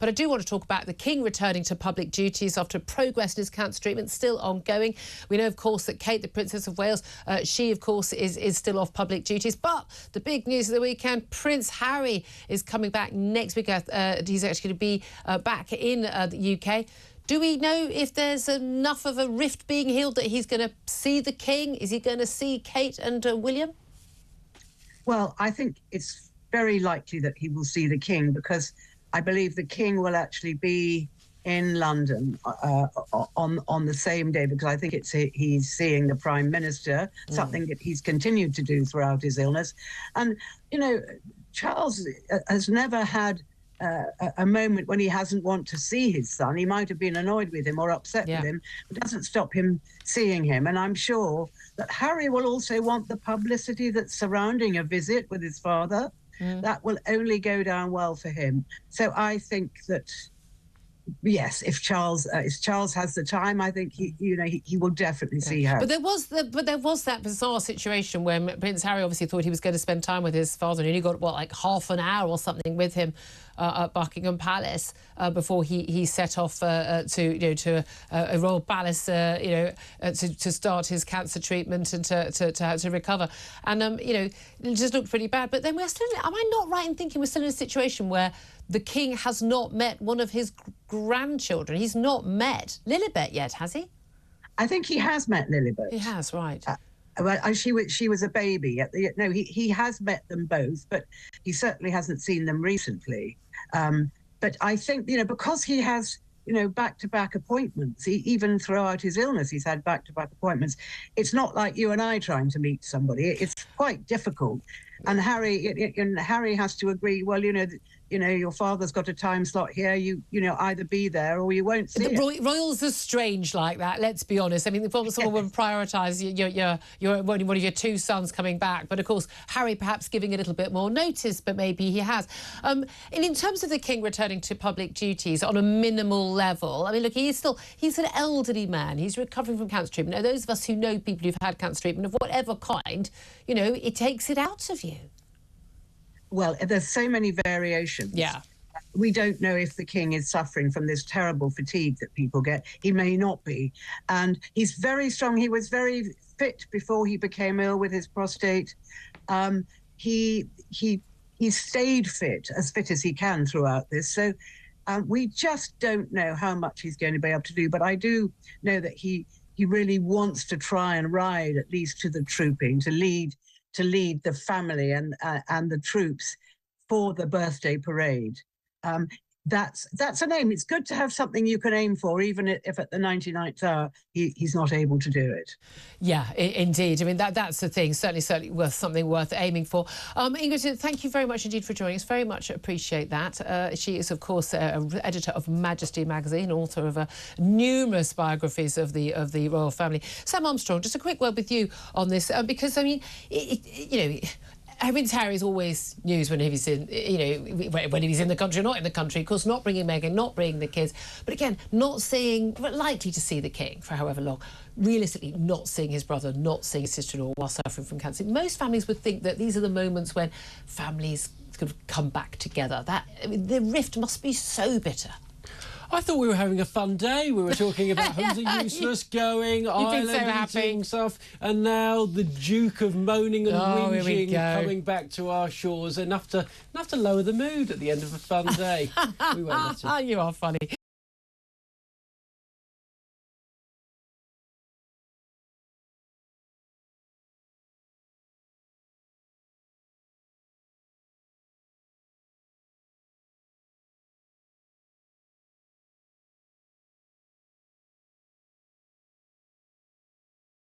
But I do want to talk about the King returning to public duties after progress in his cancer treatment still ongoing. We know, of course, that Kate, the Princess of Wales, she, of course, is still off public duties. But the big news of the weekend, Prince Harry is coming back next week. He's actually going to be back in the UK. Do we know if there's enough of a rift being healed that he's going to see the King? Is he going to see Kate and William? Well, I think it's very likely that he will see the King, because I believe the King will actually be in London on the same day, because I think he's seeing the Prime Minister, something that he's continued to do throughout his illness. And, you know, Charles has never had a moment when he hasn't wanted to see his son. He might have been annoyed with him or upset with him. It doesn't stop him seeing him. And I'm sure that Harry will also want the publicity that's surrounding a visit with his father. That will only go down well for him. So I think that, yes, if Charles has the time, I think he will definitely see her. But there was that bizarre situation when Prince Harry obviously thought he was going to spend time with his father, and he only got like half an hour or something with him at Buckingham Palace before he set off to a royal palace, to start his cancer treatment and to recover. And it just looked pretty bad. But then we're still, am I not right in thinking we're still in a situation where the King has not met one of his grandchildren? He's not met Lilibet yet, has he? I think he has met Lilibet. He has, right. Well, she was a baby. He has met them both, but he certainly hasn't seen them recently. But I think, because he has, back-to-back appointments, even throughout his illness, he's had back-to-back appointments. It's not like you and I trying to meet somebody. It's quite difficult. And Harry has to agree, well, your father's got a time slot here, either be there or you won't see it. Royals are strange like that, let's be honest. I mean, someone would prioritise one of your two sons coming back. But, of course, Harry perhaps giving a little bit more notice, but maybe he has. And in terms of the King returning to public duties on a minimal level, I mean, look, he's an elderly man. He's recovering from cancer treatment. Now, those of us who know people who've had cancer treatment of whatever kind, it takes it out of you. Well, there's so many variations. Yeah. We don't know if the King is suffering from this terrible fatigue that people get. He may not be. And he's very strong. He was very fit before he became ill with his prostate. He stayed fit as he can throughout this. So we just don't know how much he's going to be able to do. But I do know that he really wants to try and ride at least to the trooping, to lead the family and the troops for the birthday parade. That's an aim. It's good to have something you can aim for, even if at the 99th hour he's not able to do it. Yeah, indeed. I mean, that's the thing. Certainly something worth aiming for. Ingrid, thank you very much indeed for joining us. Very much appreciate that. She is, of course, editor of Majesty magazine, author of numerous biographies of the royal family. Sam Armstrong, just a quick word with you on this, because I mean, Prince Harry is always news when he's in, when he's in the country or not in the country. Of course, not bringing Meghan, not bringing the kids, but again, but likely to see the King for however long. Realistically, not seeing his brother, not seeing his sister-in-law while suffering from cancer. Most families would think that these are the moments when families could come back together. The rift must be so bitter. I thought we were having a fun day. We were talking about Homes Are Useless, going, Ireland, eating stuff, and now the Duke of moaning and whinging coming back to our shores. Enough to lower the mood at the end of a fun day. We won't let him. You are funny.